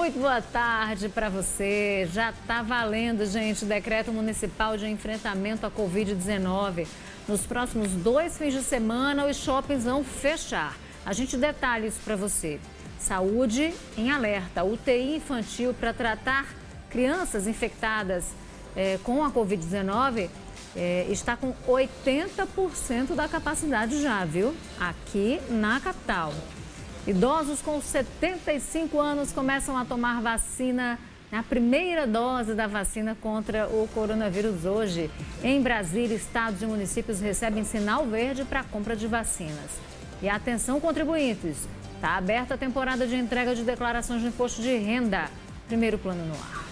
Muito boa tarde para você. Já está valendo, gente, o decreto municipal de enfrentamento à Covid-19. Nos próximos 2 fins de semana, os shoppings vão fechar. A gente detalha isso para você. Saúde em alerta. UTI infantil para tratar crianças infectadas com a Covid-19 está com 80% da capacidade já, viu? Aqui na capital. Idosos com 75 anos começam a tomar vacina, a primeira dose da vacina contra o coronavírus hoje. Em Brasília, estados e municípios recebem sinal verde para a compra de vacinas. E atenção, contribuintes, está aberta a temporada de entrega de declarações de imposto de renda. Primeiro Plano no ar.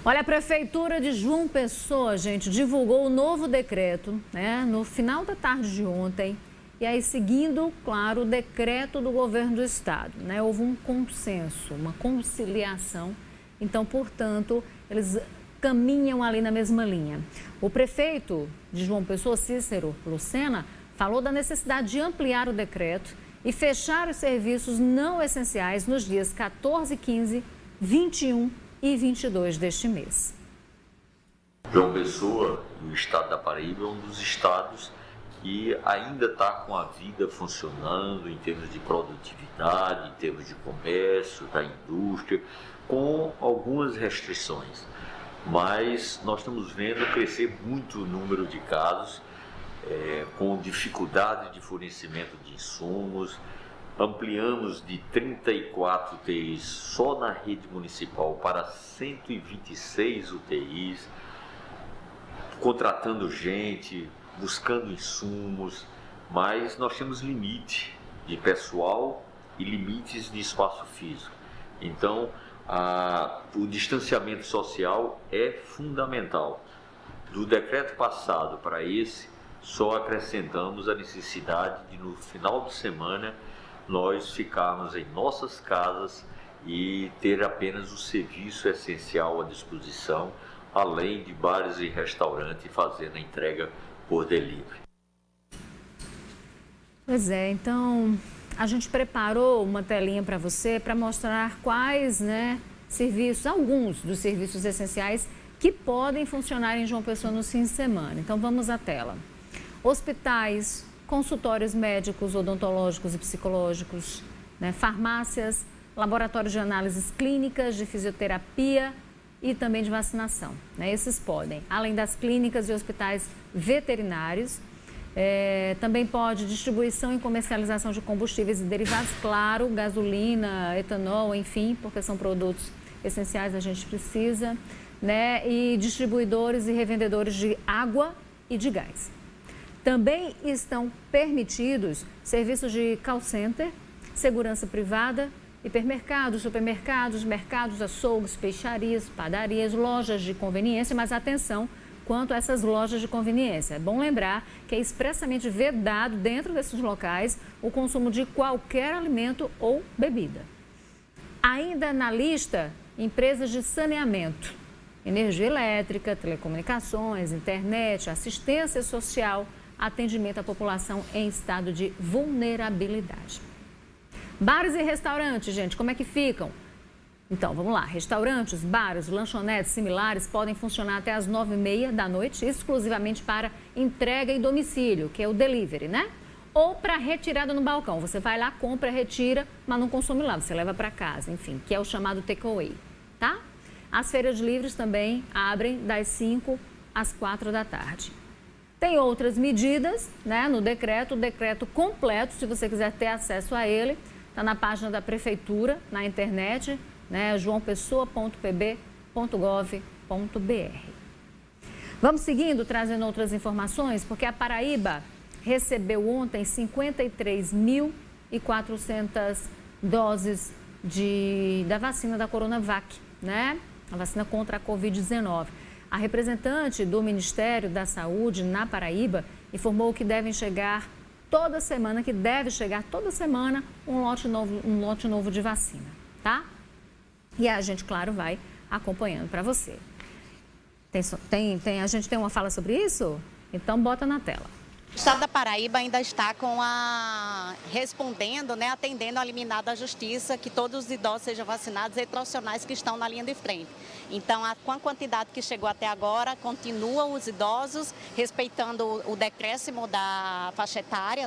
Olha, a Prefeitura de João Pessoa, gente, divulgou o novo decreto, no final da tarde de ontem. E aí, seguindo, claro, o decreto do governo do estado, houve um consenso, uma conciliação. Então, portanto, eles caminham ali na mesma linha. O prefeito de João Pessoa, Cícero Lucena, falou da necessidade de ampliar o decreto e fechar os serviços não essenciais nos dias 14, 15, 21 e 22 deste mês. João Pessoa, no estado da Paraíba, é um dos estados que ainda está com a vida funcionando em termos de produtividade, em termos de comércio, da indústria, com algumas restrições. Mas nós estamos vendo crescer muito o número de casos, com dificuldade de fornecimento de insumos. Ampliamos de 34 UTIs só na rede municipal para 126 UTIs, contratando gente, buscando insumos, mas nós temos limite de pessoal e limites de espaço físico. Então, o distanciamento social é fundamental. Do decreto passado para esse, só acrescentamos a necessidade de, no final de semana, nós ficarmos em nossas casas e ter apenas o serviço essencial à disposição, além de bares e restaurantes fazendo a entrega por delivery. Pois é, então a gente preparou uma telinha para você para mostrar quais serviços, alguns dos serviços essenciais que podem funcionar em João Pessoa no fim de semana. Então vamos à tela. Hospitais, consultórios médicos, odontológicos e psicológicos, farmácias, laboratórios de análises clínicas, de fisioterapia e também de vacinação. Esses podem, além das clínicas e hospitais veterinários, também pode distribuição e comercialização de combustíveis e derivados, claro, gasolina, etanol, enfim, porque são produtos essenciais, a gente precisa, e distribuidores e revendedores de água e de gás. Também estão permitidos serviços de call center, segurança privada, hipermercados, supermercados, mercados, açougues, peixarias, padarias, lojas de conveniência, mas atenção quanto a essas lojas de conveniência. É bom lembrar que é expressamente vedado dentro desses locais o consumo de qualquer alimento ou bebida. Ainda na lista, empresas de saneamento, energia elétrica, telecomunicações, internet, assistência social, atendimento à população em estado de vulnerabilidade. Bares e restaurantes, gente, como é que ficam? Então, vamos lá. Restaurantes, bares, lanchonetes similares podem funcionar até às 9h30 da noite, exclusivamente para entrega em domicílio, que é o delivery, Ou para retirada no balcão. Você vai lá, compra, retira, mas não consome lá, você leva para casa, enfim, que é o chamado takeaway, tá? As feiras livres também abrem das 5 às 4 da tarde. Tem outras medidas, no decreto, o decreto completo, se você quiser ter acesso a ele, está na página da Prefeitura, na internet, joaopessoa.pb.gov.br. Vamos seguindo, trazendo outras informações, porque a Paraíba recebeu ontem 53.400 doses da vacina da Coronavac, a vacina contra a Covid-19. A representante do Ministério da Saúde na Paraíba informou que deve chegar toda semana um lote novo de vacina, tá? E a gente, claro, vai acompanhando para você. A gente tem uma fala sobre isso? Então, bota na tela. O Estado da Paraíba ainda está respondendo, atendendo a liminar da Justiça, que todos os idosos sejam vacinados e profissionais que estão na linha de frente. Então, com a quantidade que chegou até agora, continuam os idosos, respeitando o decréscimo da faixa etária,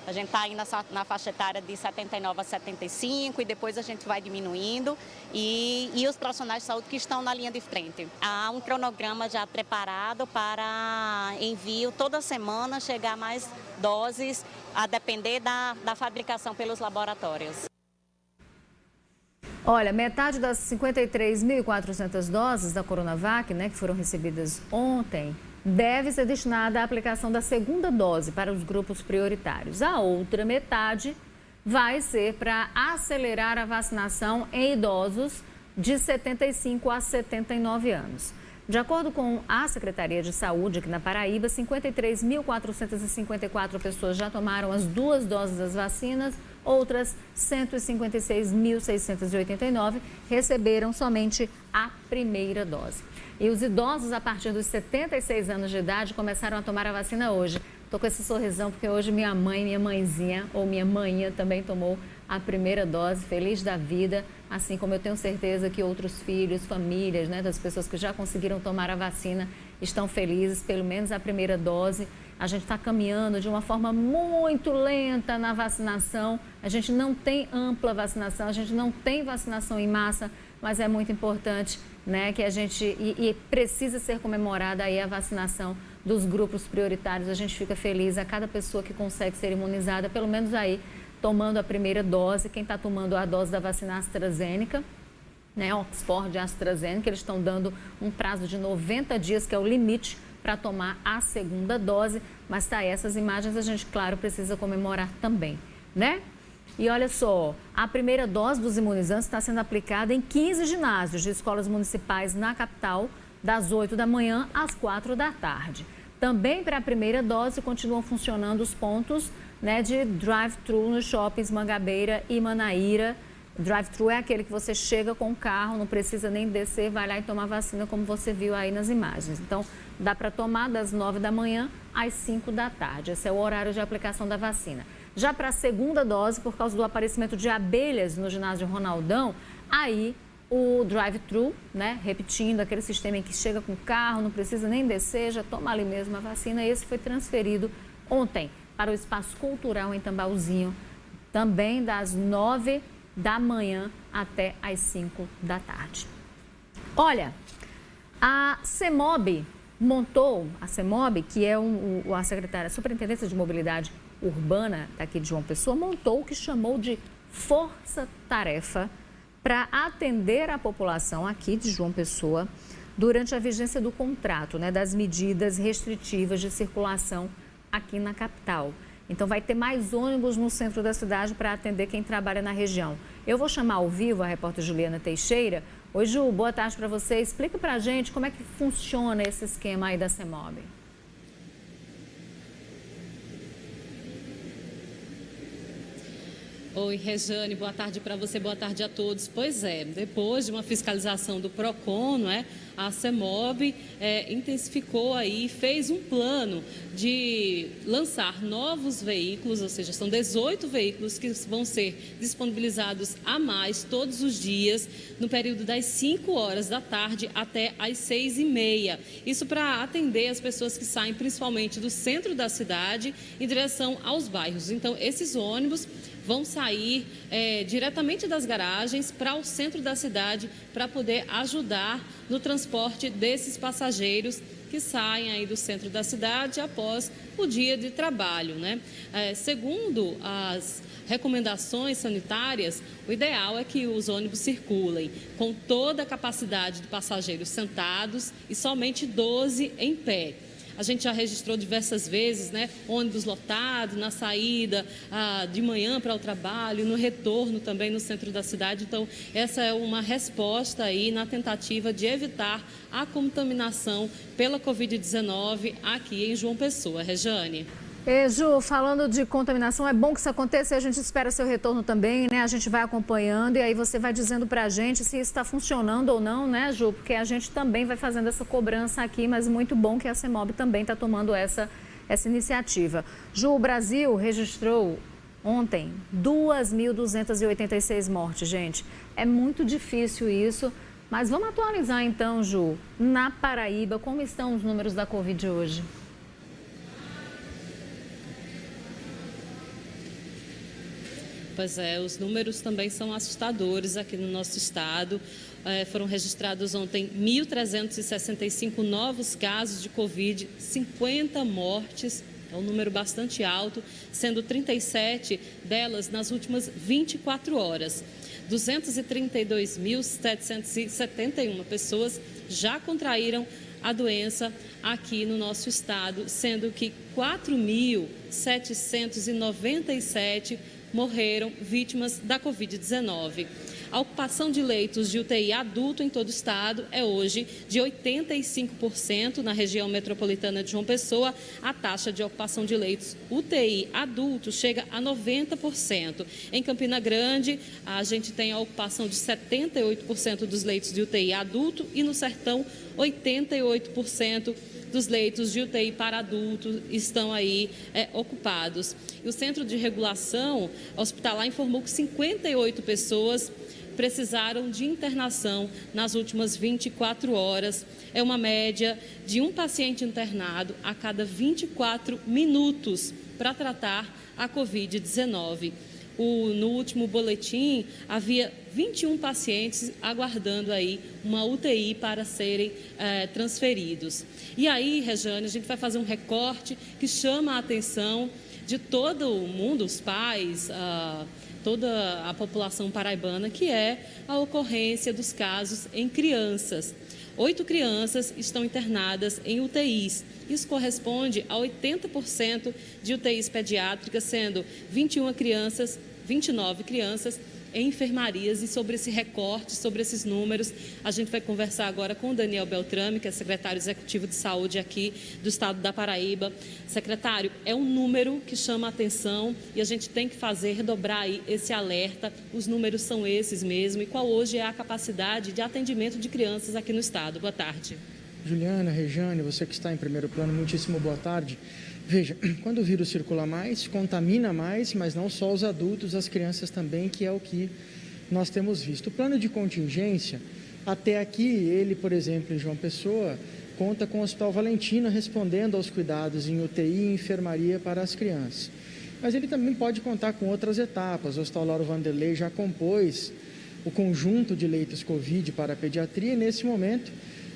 A gente está aí na faixa etária de 79 a 75 e depois a gente vai diminuindo. E os profissionais de saúde que estão na linha de frente. Há um cronograma já preparado para envio toda semana, chegar mais doses, a depender da fabricação pelos laboratórios. Olha, metade das 53.400 doses da Coronavac, que foram recebidas ontem, deve ser destinada à aplicação da segunda dose para os grupos prioritários. A outra metade vai ser para acelerar a vacinação em idosos de 75 a 79 anos. De acordo com a Secretaria de Saúde aqui na Paraíba, 53.454 pessoas já tomaram as 2 doses das vacinas, outras 156.689 receberam somente a primeira dose. E os idosos a partir dos 76 anos de idade começaram a tomar a vacina hoje. Estou com esse sorrisão porque hoje minha mãezinha ou minha manhã também tomou a primeira dose, feliz da vida, assim como eu tenho certeza que outros filhos, famílias, das pessoas que já conseguiram tomar a vacina estão felizes, pelo menos a primeira dose. A gente está caminhando de uma forma muito lenta na vacinação, a gente não tem ampla vacinação, a gente não tem vacinação em massa, mas é muito importante, que a gente, e precisa ser comemorada aí a vacinação dos grupos prioritários. A gente fica feliz a cada pessoa que consegue ser imunizada, pelo menos aí, tomando a primeira dose. Quem está tomando a dose da vacina AstraZeneca, Oxford e AstraZeneca, eles estão dando um prazo de 90 dias, que é o limite para tomar a segunda dose. Mas tá, essas imagens a gente, claro, precisa comemorar também, E olha só, a primeira dose dos imunizantes está sendo aplicada em 15 ginásios de escolas municipais na capital, das 8 da manhã às 4 da tarde. Também para a primeira dose continuam funcionando os pontos de drive-thru nos shoppings Mangabeira e Manaíra. Drive-thru é aquele que você chega com o carro, não precisa nem descer, vai lá e toma a vacina, como você viu aí nas imagens. Então, dá para tomar das 9 da manhã às 5 da tarde. Esse é o horário de aplicação da vacina. Já para a segunda dose, por causa do aparecimento de abelhas no ginásio Ronaldão, aí o drive-thru, repetindo aquele sistema em que chega com o carro, não precisa nem descer, já toma ali mesmo a vacina. Esse foi transferido ontem para o Espaço Cultural em Tambauzinho, também das 9 da manhã até às 5 da tarde. Olha, a CEMOB montou, que é a secretária, a Superintendência de Mobilidade Urbana daqui de João Pessoa, montou o que chamou de força-tarefa para atender a população aqui de João Pessoa durante a vigência do contrato, das medidas restritivas de circulação aqui na capital. Então, vai ter mais ônibus no centro da cidade para atender quem trabalha na região. Eu vou chamar ao vivo a repórter Juliana Teixeira. Oi, Ju, boa tarde para você. Explica para a gente como é que funciona esse esquema aí da CEMOB. Oi, Rejane, boa tarde para você, boa tarde a todos. Pois é, depois de uma fiscalização do PROCON, a CEMOB intensificou aí, fez um plano de lançar novos veículos, ou seja, são 18 veículos que vão ser disponibilizados a mais todos os dias, no período das 5 horas da tarde até às 6h30. Isso para atender as pessoas que saem principalmente do centro da cidade em direção aos bairros. Então, esses ônibus vão sair diretamente das garagens para o centro da cidade para poder ajudar no transporte desses passageiros que saem aí do centro da cidade após o dia de trabalho, Segundo as recomendações sanitárias, o ideal é que os ônibus circulem com toda a capacidade de passageiros sentados e somente 12 em pé. A gente já registrou diversas vezes, ônibus lotado na saída de manhã para o trabalho, no retorno também no centro da cidade. Então, essa é uma resposta aí na tentativa de evitar a contaminação pela Covid-19 aqui em João Pessoa. Rejane. Ju, falando de contaminação, é bom que isso aconteça e a gente espera seu retorno também, A gente vai acompanhando e aí você vai dizendo pra gente se isso está funcionando ou não, Ju? Porque a gente também vai fazendo essa cobrança aqui, mas muito bom que a CEMOB também está tomando essa essa iniciativa. Ju, o Brasil registrou ontem 2.286 mortes, gente. É muito difícil isso, mas vamos atualizar então, Ju, na Paraíba, como estão os números da Covid hoje? Pois é, os números também são assustadores aqui no nosso estado. Foram registrados ontem 1.365 novos casos de Covid, 50 mortes, é um número bastante alto, sendo 37 delas nas últimas 24 horas. 232.771 pessoas já contraíram a doença aqui no nosso estado, sendo que 4.797 morreram vítimas da Covid-19. A ocupação de leitos de UTI adulto em todo o estado é hoje de 85% na região metropolitana de João Pessoa. A taxa de ocupação de leitos UTI adulto chega a 90%. Em Campina Grande, a gente tem a ocupação de 78% dos leitos de UTI adulto e no Sertão, 88% dos leitos de UTI para adultos estão aí ocupados. E o Centro de Regulação Hospitalar informou que 58 pessoas precisaram de internação nas últimas 24 horas. É uma média de um paciente internado a cada 24 minutos para tratar a Covid-19. No último boletim, havia 21 pacientes aguardando aí uma UTI para serem transferidos. E aí, Rejane, a gente vai fazer um recorte que chama a atenção de todo o mundo, os pais, toda a população paraibana, que é a ocorrência dos casos em crianças. 8 crianças estão internadas em UTIs. Isso corresponde a 80% de UTIs pediátricas, sendo 29 crianças em enfermarias. E sobre esse recorte, sobre esses números, a gente vai conversar agora com o Daniel Beltrame, que é secretário executivo de saúde aqui do estado da Paraíba. Secretário, é um número que chama a atenção e a gente tem que redobrar aí esse alerta. Os números são esses mesmo. E qual hoje é a capacidade de atendimento de crianças aqui no estado? Boa tarde. Juliana, Rejane, você que está em primeiro plano, muitíssimo boa tarde. Veja, quando o vírus circula mais, contamina mais, mas não só os adultos, as crianças também, que é o que nós temos visto. O plano de contingência, até aqui, ele, por exemplo, em João Pessoa, conta com o Hospital Valentina respondendo aos cuidados em UTI e enfermaria para as crianças. Mas ele também pode contar com outras etapas. O Hospital Lauro Vanderlei já compôs o conjunto de leitos Covid para a pediatria e, nesse momento,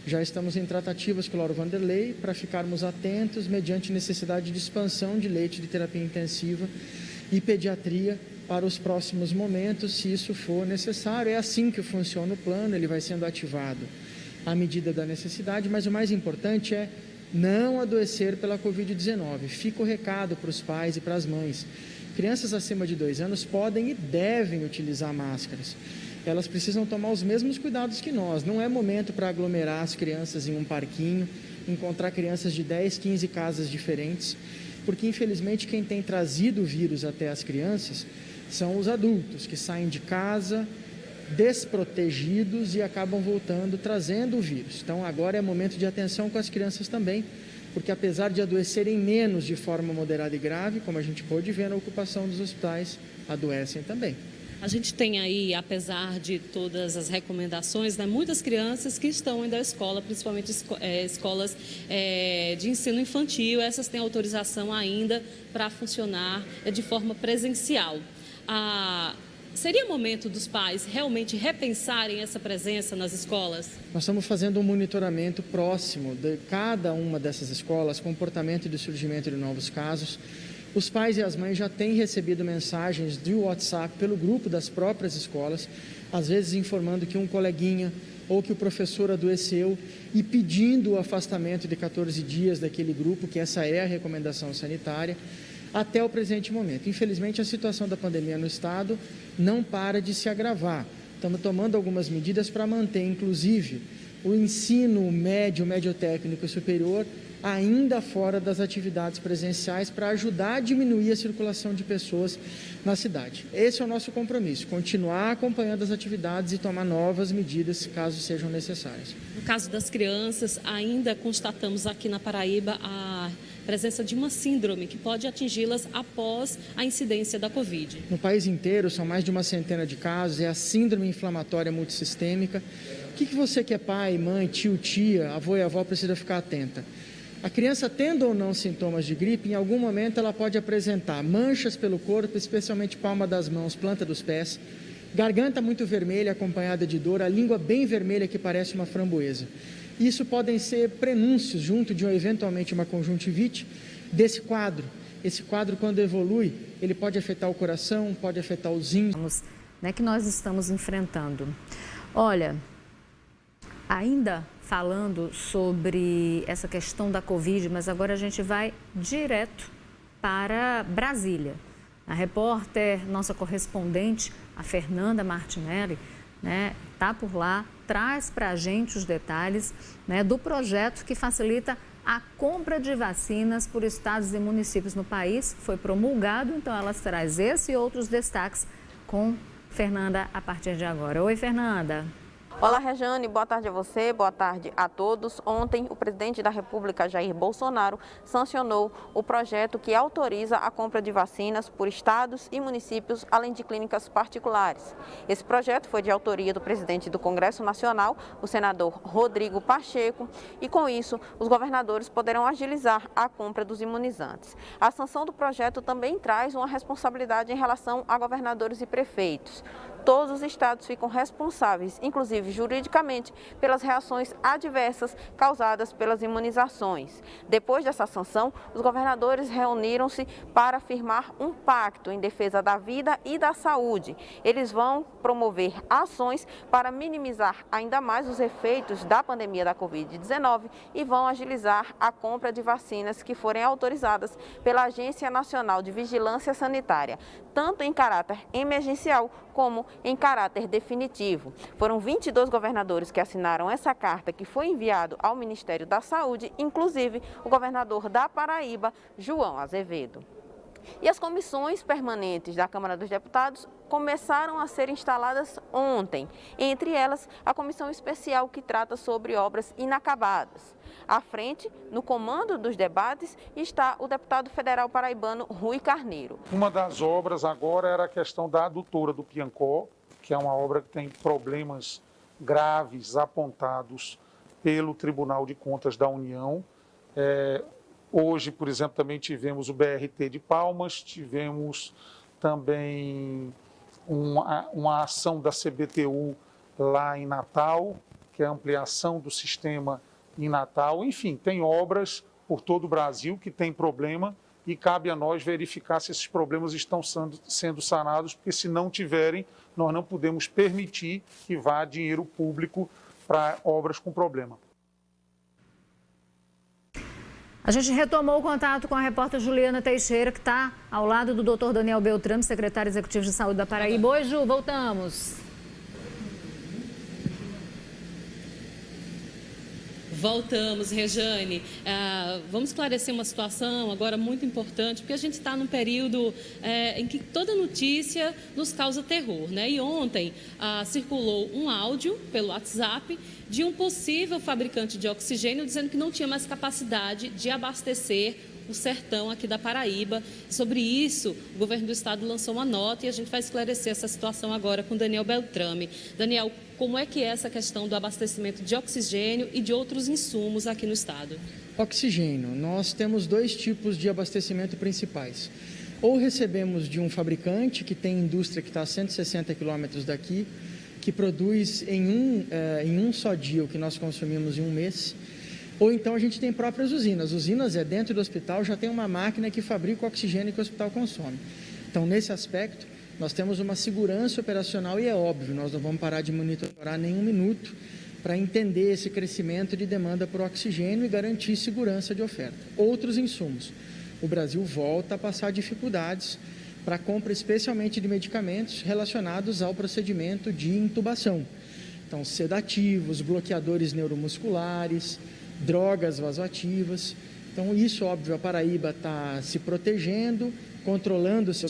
já estamos em tratativas com o Lauro Vanderlei para ficarmos atentos mediante necessidade de expansão de leitos de terapia intensiva e pediatria para os próximos momentos, se isso for necessário. É assim que funciona o plano, ele vai sendo ativado à medida da necessidade, mas o mais importante é não adoecer pela Covid-19. Fica o recado para os pais e para as mães. Crianças acima de 2 anos podem e devem utilizar máscaras. Elas precisam tomar os mesmos cuidados que nós. Não é momento para aglomerar as crianças em um parquinho, encontrar crianças de 10, 15 casas diferentes, porque infelizmente quem tem trazido o vírus até as crianças são os adultos, que saem de casa desprotegidos e acabam voltando trazendo o vírus. Então agora é momento de atenção com as crianças também, porque apesar de adoecerem menos de forma moderada e grave, como a gente pôde ver na ocupação dos hospitais, adoecem também. A gente tem aí, apesar de todas as recomendações, né, muitas crianças que estão indo à escola, principalmente escolas de ensino infantil. Essas têm autorização ainda para funcionar de forma presencial. Seria momento dos pais realmente repensarem essa presença nas escolas? Nós estamos fazendo um monitoramento próximo de cada uma dessas escolas, comportamento de surgimento de novos casos. Os pais e as mães já têm recebido mensagens de WhatsApp pelo grupo das próprias escolas, às vezes informando que um coleguinha ou que o professor adoeceu e pedindo o afastamento de 14 dias daquele grupo, que essa é a recomendação sanitária, até o presente momento. Infelizmente, a situação da pandemia no estado não para de se agravar. Estamos tomando algumas medidas para manter, inclusive, o ensino médio, médio-técnico e superior ainda fora das atividades presenciais para ajudar a diminuir a circulação de pessoas na cidade. Esse é o nosso compromisso, continuar acompanhando as atividades e tomar novas medidas caso sejam necessárias. No caso das crianças, ainda constatamos aqui na Paraíba presença de uma síndrome que pode atingi-las após a incidência da Covid. No país inteiro, são mais de uma centena de casos, é a síndrome inflamatória multissistêmica. O que você que é pai, mãe, tio, tia, avô e avó precisa ficar atenta? A criança, tendo ou não sintomas de gripe, em algum momento ela pode apresentar manchas pelo corpo, especialmente palma das mãos, planta dos pés, garganta muito vermelha acompanhada de dor, a língua bem vermelha que parece uma framboesa. Isso podem ser prenúncios, junto de eventualmente uma conjuntivite, desse quadro. Esse quadro, quando evolui, ele pode afetar o coração, pode afetar os rins. Que nós estamos enfrentando. Olha, ainda falando sobre essa questão da Covid, mas agora a gente vai direto para Brasília. A repórter, nossa correspondente, a Fernanda Martinelli, está por lá, traz para a gente os detalhes do projeto que facilita a compra de vacinas por estados e municípios no país. Foi promulgado, então ela traz esse e outros destaques com Fernanda a partir de agora. Oi, Fernanda. Olá, Rejane, boa tarde a você, boa tarde a todos. Ontem, o presidente da República, Jair Bolsonaro, sancionou o projeto que autoriza a compra de vacinas por estados e municípios, além de clínicas particulares. Esse projeto foi de autoria do presidente do Congresso Nacional, o senador Rodrigo Pacheco, e com isso, os governadores poderão agilizar a compra dos imunizantes. A sanção do projeto também traz uma responsabilidade em relação a governadores e prefeitos. Todos os estados ficam responsáveis, inclusive juridicamente, pelas reações adversas causadas pelas imunizações. Depois dessa sanção, os governadores reuniram-se para firmar um pacto em defesa da vida e da saúde. Eles vão promover ações para minimizar ainda mais os efeitos da pandemia da Covid-19 e vão agilizar a compra de vacinas que forem autorizadas pela Agência Nacional de Vigilância Sanitária, tanto em caráter emergencial como em caráter definitivo. Foram 22 governadores que assinaram essa carta que foi enviado ao Ministério da Saúde, inclusive o governador da Paraíba, João Azevedo. E as comissões permanentes da Câmara dos Deputados começaram a ser instaladas ontem, entre elas a comissão especial que trata sobre obras inacabadas. À frente, no comando dos debates, está o deputado federal paraibano Rui Carneiro. Uma das obras agora era a questão da adutora do Piancó, que é uma obra que tem problemas graves apontados pelo Tribunal de Contas da União. Hoje, por exemplo, também tivemos o BRT de Palmas, tivemos também uma ação da CBTU lá em Natal, que é a ampliação do sistema em Natal. Enfim, tem obras por todo o Brasil que tem problema e cabe a nós verificar se esses problemas estão sendo sanados, porque se não tiverem, nós não podemos permitir que vá dinheiro público para obras com problema. A gente retomou o contato com a repórter Juliana Teixeira, que está ao lado do Dr. Daniel Beltrame, secretário executivo de saúde da Paraíba. Oi, Ju, voltamos. Voltamos, Rejane. Vamos esclarecer uma situação agora muito importante, porque a gente está num período em que toda notícia nos causa terror, né? E ontem circulou um áudio pelo WhatsApp de um possível fabricante de oxigênio dizendo que não tinha mais capacidade de abastecer o sertão aqui da Paraíba. Sobre isso, o governo do estado lançou uma nota e a gente vai esclarecer essa situação agora com Daniel Beltrame. Daniel, como é que é essa questão do abastecimento de oxigênio e de outros insumos aqui no estado? Oxigênio. Nós temos dois tipos de abastecimento principais. Ou recebemos de um fabricante que tem indústria que está a 160 quilômetros daqui, que produz em um só dia o que nós consumimos em um mês. Ou então a gente tem próprias usinas. Usinas dentro do hospital já tem uma máquina que fabrica o oxigênio que o hospital consome. Então, nesse aspecto, nós temos uma segurança operacional e é óbvio, nós não vamos parar de monitorar nem um minuto para entender esse crescimento de demanda por oxigênio e garantir segurança de oferta. Outros insumos. O Brasil volta a passar dificuldades para a compra especialmente de medicamentos relacionados ao procedimento de intubação. Então, sedativos, bloqueadores neuromusculares, drogas vasoativas. Então, isso, óbvio, a Paraíba está se protegendo, controlando o seu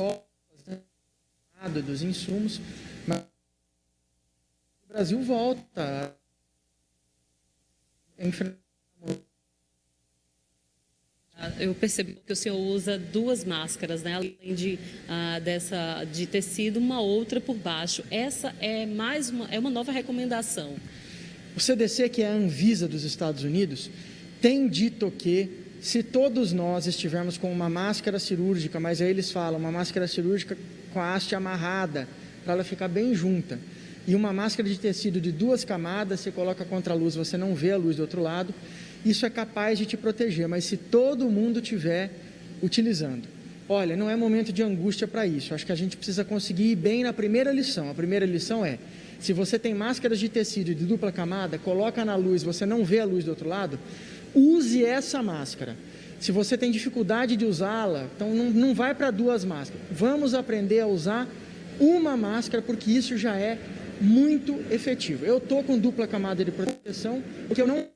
dos insumos, mas o Brasil volta a enfrentar Eu percebi que o senhor usa 2 máscaras, né? Além de tecido, uma outra por baixo. Essa é uma nova recomendação. O CDC, que é a Anvisa dos Estados Unidos, tem dito que se todos nós estivermos com uma máscara cirúrgica, mas aí eles falam uma máscara cirúrgica com a haste amarrada, para ela ficar bem junta, e uma máscara de tecido de 2 camadas, você coloca contra a luz, você não vê a luz do outro lado, isso é capaz de te proteger, mas se todo mundo estiver utilizando. Olha, não é momento de angústia para isso, acho que a gente precisa conseguir ir bem na primeira lição. A primeira lição é, se você tem máscaras de tecido de dupla camada, coloca na luz, você não vê a luz do outro lado, use essa máscara. Se você tem dificuldade de usá-la, então não vai para 2 máscaras. Vamos aprender a usar uma máscara, porque isso já é muito efetivo. Eu estou com dupla camada de proteção, porque eu não...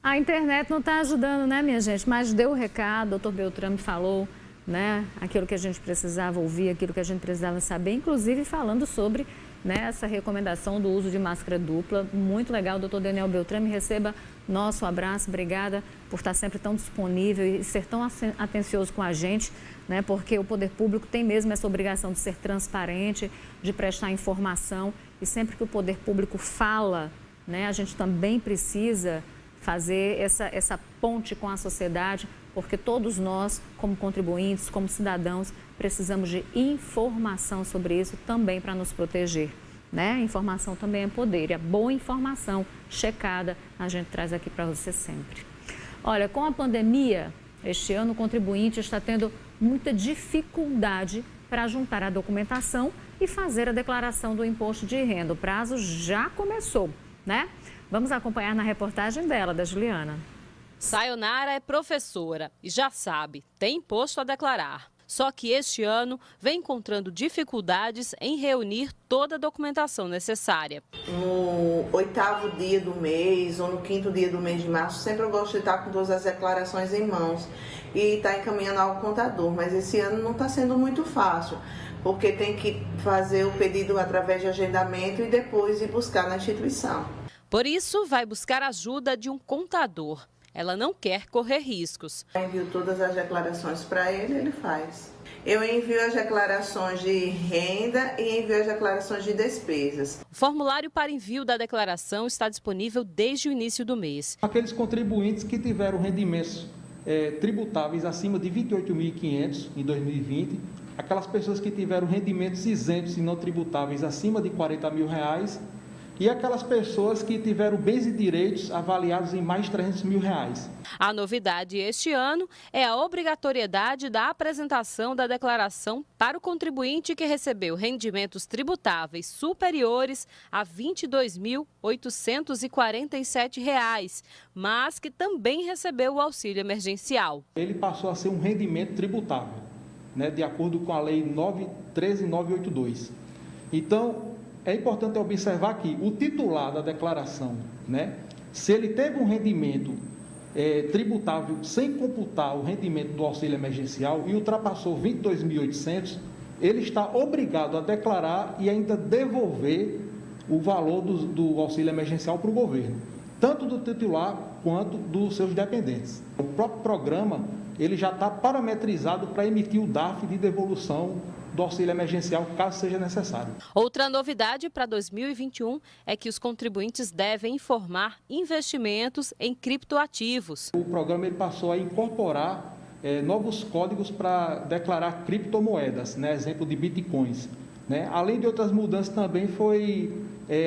A internet não está ajudando, né, minha gente? Mas deu o recado, o doutor Beltrame falou, né, aquilo que a gente precisava ouvir, aquilo que a gente precisava saber, inclusive falando sobre, né, essa recomendação do uso de máscara dupla. Muito legal, doutor Daniel Beltrame, receba nosso abraço, obrigada por estar sempre tão disponível e ser tão atencioso com a gente, né, porque o poder público tem mesmo essa obrigação de ser transparente, de prestar informação, e sempre que o poder público fala, né, a gente também precisa fazer essa ponte com a sociedade, porque todos nós, como contribuintes, como cidadãos, precisamos de informação sobre isso também para nos proteger, né? Informação também é poder, e a boa informação checada a gente traz aqui para você sempre. Olha, com a pandemia, este ano o contribuinte está tendo muita dificuldade para juntar a documentação e fazer a declaração do imposto de renda. O prazo já começou, né? Vamos acompanhar na reportagem dela, da Juliana. Sayonara é professora e já sabe, tem imposto a declarar. Só que este ano vem encontrando dificuldades em reunir toda a documentação necessária. No 8º dia do mês ou no 5º dia do mês de março, sempre eu gosto de estar com todas as declarações em mãos e estar encaminhando ao contador. Mas esse ano não está sendo muito fácil, porque tem que fazer o pedido através de agendamento e depois ir buscar na instituição. Por isso, vai buscar ajuda de um contador. Ela não quer correr riscos. Eu envio todas as declarações para ele, ele faz. Eu envio as declarações de renda e envio as declarações de despesas. O formulário para envio da declaração está disponível desde o início do mês. Aqueles contribuintes que tiveram rendimentos tributáveis acima de 28.500 em 2020, aquelas pessoas que tiveram rendimentos isentos e não tributáveis acima de R$40 mil, e aquelas pessoas que tiveram bens e direitos avaliados em mais de R$300 mil. A novidade este ano é a obrigatoriedade da apresentação da declaração para o contribuinte que recebeu rendimentos tributáveis superiores a R$ 22.847, mas que também recebeu o auxílio emergencial. Ele passou a ser um rendimento tributável, né, de acordo com a Lei 13.982. Então, é importante observar que o titular da declaração, né, se ele teve um rendimento tributável sem computar o rendimento do auxílio emergencial e ultrapassou 22.800, ele está obrigado a declarar e ainda devolver o valor do auxílio emergencial para o governo, tanto do titular quanto dos seus dependentes. O próprio programa ele já está parametrizado para emitir o DARF de devolução do auxílio emergencial, caso seja necessário. Outra novidade para 2021 é que os contribuintes devem informar investimentos em criptoativos. O programa ele passou a incorporar novos códigos para declarar criptomoedas, né, exemplo de bitcoins. Né? Além de outras mudanças, também foi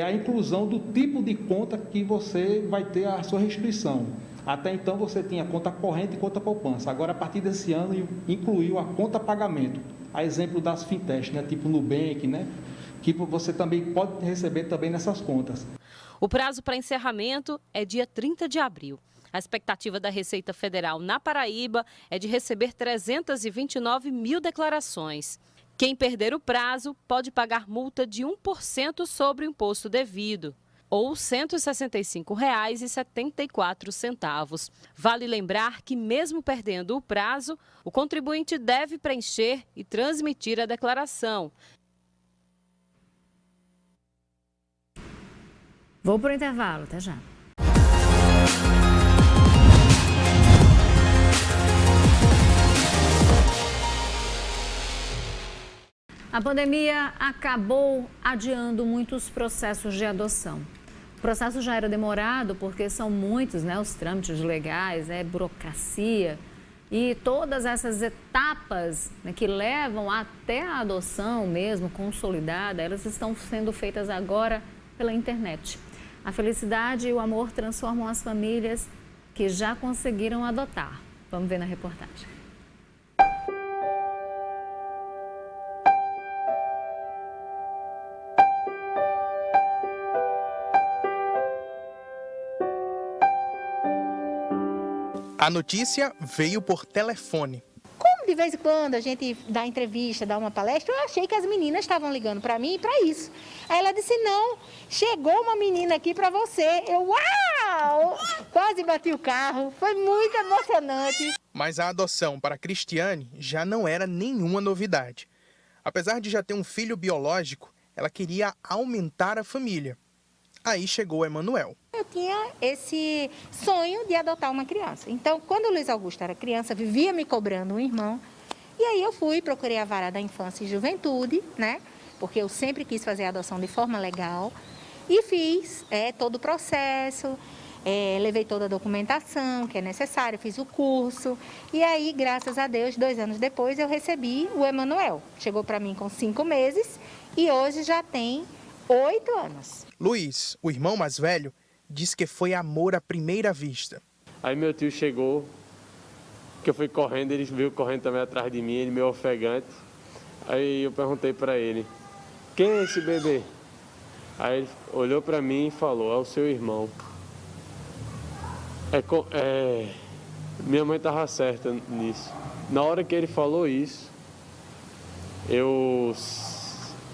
a inclusão do tipo de conta que você vai ter a sua restituição. Até então você tinha conta corrente e conta poupança. Agora, a partir desse ano, incluiu a conta pagamento. A exemplo das fintechs, né, tipo Nubank, né, que você também pode receber também nessas contas. O prazo para encerramento é dia 30 de abril. A expectativa da Receita Federal na Paraíba é de receber 329 mil declarações. Quem perder o prazo pode pagar multa de 1% sobre o imposto devido, ou R$ 165,74. Vale lembrar que, mesmo perdendo o prazo, o contribuinte deve preencher e transmitir a declaração. Vou para o intervalo, até já. A pandemia acabou adiando muitos processos de adoção. O processo já era demorado porque são muitos, os trâmites legais, burocracia e todas essas etapas que levam até a adoção mesmo consolidada, elas estão sendo feitas agora pela internet. A felicidade e o amor transformam as famílias que já conseguiram adotar. Vamos ver na reportagem. A notícia veio por telefone. Como de vez em quando a gente dá entrevista, dá uma palestra, eu achei que as meninas estavam ligando para mim e para isso. Aí ela disse, não, chegou uma menina aqui para você. Eu, uau! Quase bati o carro, foi muito emocionante. Mas a adoção para Cristiane já não era nenhuma novidade. Apesar de já ter um filho biológico, ela queria aumentar a família. Aí chegou Emanuel. Eu tinha esse sonho de adotar uma criança. Então, quando o Luiz Augusto era criança, vivia me cobrando um irmão. E aí eu procurei a vara da infância e juventude, porque eu sempre quis fazer a adoção de forma legal. E fiz todo o processo, levei toda a documentação que é necessária, fiz o curso. E aí, graças a Deus, 2 anos depois, eu recebi o Emanuel. Chegou para mim com 5 meses e hoje já tem 8 anos. Luiz, o irmão mais velho, diz que foi amor à primeira vista. Aí meu tio chegou, que eu fui correndo, ele veio correndo também atrás de mim, ele meio ofegante. Aí eu perguntei para ele, quem é esse bebê? Aí ele olhou para mim e falou, é o seu irmão. Minha mãe estava certa nisso. Na hora que ele falou isso, eu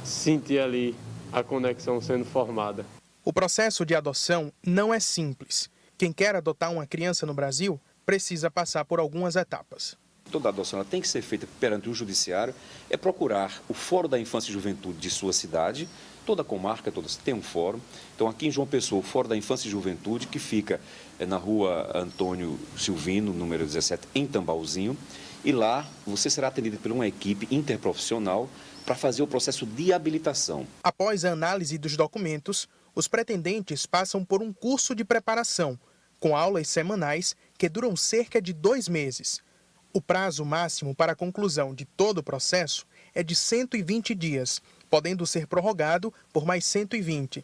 senti ali a conexão sendo formada. O processo de adoção não é simples. Quem quer adotar uma criança no Brasil precisa passar por algumas etapas. Toda adoção ela tem que ser feita perante o judiciário, é procurar o Fórum da Infância e Juventude de sua cidade, toda comarca, tem um fórum. Então aqui em João Pessoa, o Fórum da Infância e Juventude, que fica na rua Antônio Silvino, número 17, em Tambalzinho, e lá você será atendido por uma equipe interprofissional para fazer o processo de habilitação. Após a análise dos documentos, os pretendentes passam por um curso de preparação, com aulas semanais que duram cerca de 2 meses. O prazo máximo para a conclusão de todo o processo é de 120 dias, podendo ser prorrogado por mais 120.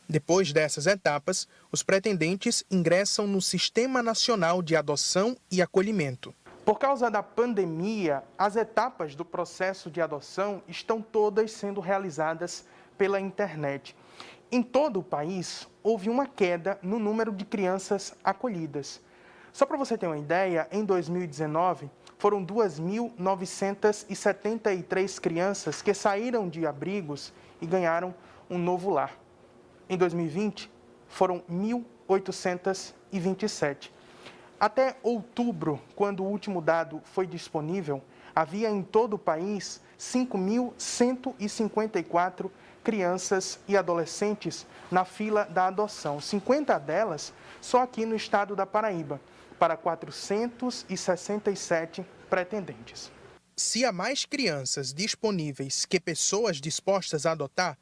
Depois dessas etapas, os pretendentes ingressam no Sistema Nacional de Adoção e Acolhimento. Por causa da pandemia, as etapas do processo de adoção estão todas sendo realizadas pela internet. Em todo o país, houve uma queda no número de crianças acolhidas. Só para você ter uma ideia, em 2019, foram 2.973 crianças que saíram de abrigos e ganharam um novo lar. Em 2020, foram 1.827. Até outubro, quando o último dado foi disponível, havia em todo o país 5.154 crianças e adolescentes na fila da adoção. 50 delas só aqui no estado da Paraíba, para 467 pretendentes. Se há mais crianças disponíveis que pessoas dispostas a adotar,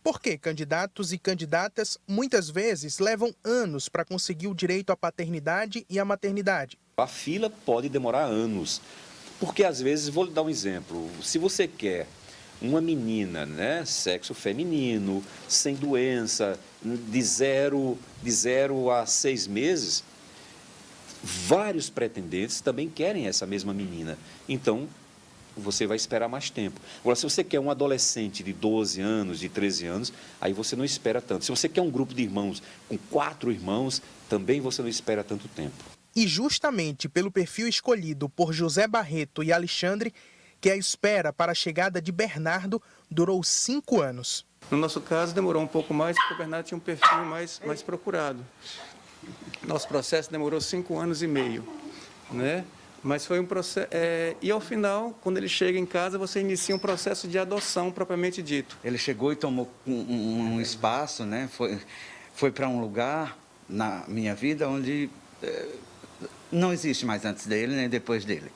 por que candidatos e candidatas muitas vezes levam anos para conseguir o direito à paternidade e à maternidade? A fila pode demorar anos, porque às vezes, vou lhe dar um exemplo, se você quer uma menina, sexo feminino, sem doença, de 0 a 6 meses, vários pretendentes também querem essa mesma menina. Então, você vai esperar mais tempo. Agora, se você quer um adolescente de 12 anos, de 13 anos, aí você não espera tanto. Se você quer um grupo de irmãos com 4 irmãos, também você não espera tanto tempo. E justamente pelo perfil escolhido por José Barreto e Alexandre, que a espera para a chegada de Bernardo durou 5 anos. No nosso caso, demorou um pouco mais, porque o Bernardo tinha um perfil mais procurado. Nosso processo demorou 5 anos e meio, Mas foi um processo. E ao final, quando ele chega em casa, você inicia um processo de adoção propriamente dito. Ele chegou e tomou um espaço, foi para um lugar na minha vida onde não existe mais antes dele nem depois dele.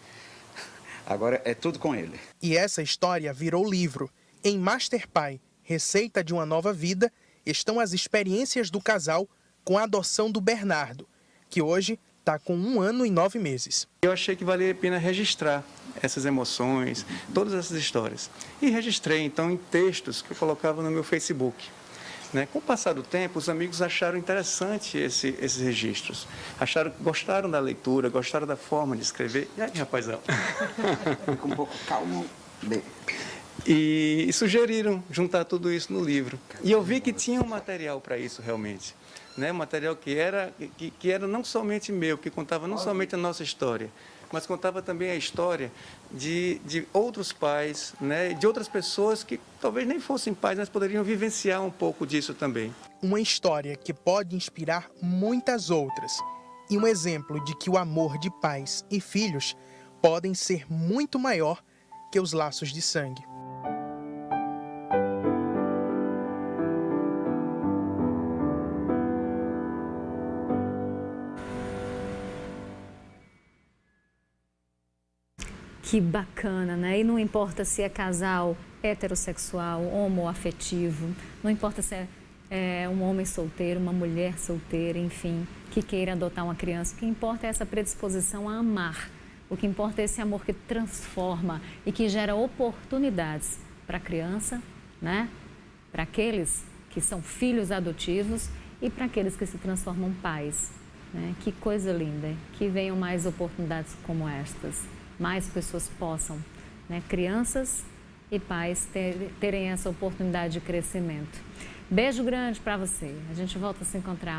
Agora é tudo com ele. E essa história virou livro. Em Master Pai, Receita de uma Nova Vida, estão as experiências do casal com a adoção do Bernardo, que hoje está com 1 ano e 9 meses. Eu achei que valia a pena registrar essas emoções, todas essas histórias. E registrei, então, em textos que eu colocava no meu Facebook. Com o passar do tempo, os amigos acharam interessante esses registros. Gostaram da leitura, gostaram da forma de escrever. E aí, rapazão? Fica um pouco calmo. E sugeriram juntar tudo isso no livro. E eu vi que tinha um material para isso realmente. Um material que era não somente meu, que contava não somente a nossa história, mas contava também a história de outros pais, de outras pessoas que talvez nem fossem pais, mas poderiam vivenciar um pouco disso também. Uma história que pode inspirar muitas outras e um exemplo de que o amor de pais e filhos podem ser muito maior que os laços de sangue. Que bacana, né? E não importa se é casal heterossexual, homoafetivo, não importa se é um homem solteiro, uma mulher solteira, enfim, que queira adotar uma criança. O que importa é essa predisposição a amar. O que importa é esse amor que transforma e que gera oportunidades para a criança, né? Para aqueles que são filhos adotivos e para aqueles que se transformam pais. Né? Que coisa linda, que venham mais oportunidades como estas. Mais pessoas possam, crianças e pais, terem essa oportunidade de crescimento. Beijo grande para você. A gente volta a se encontrar.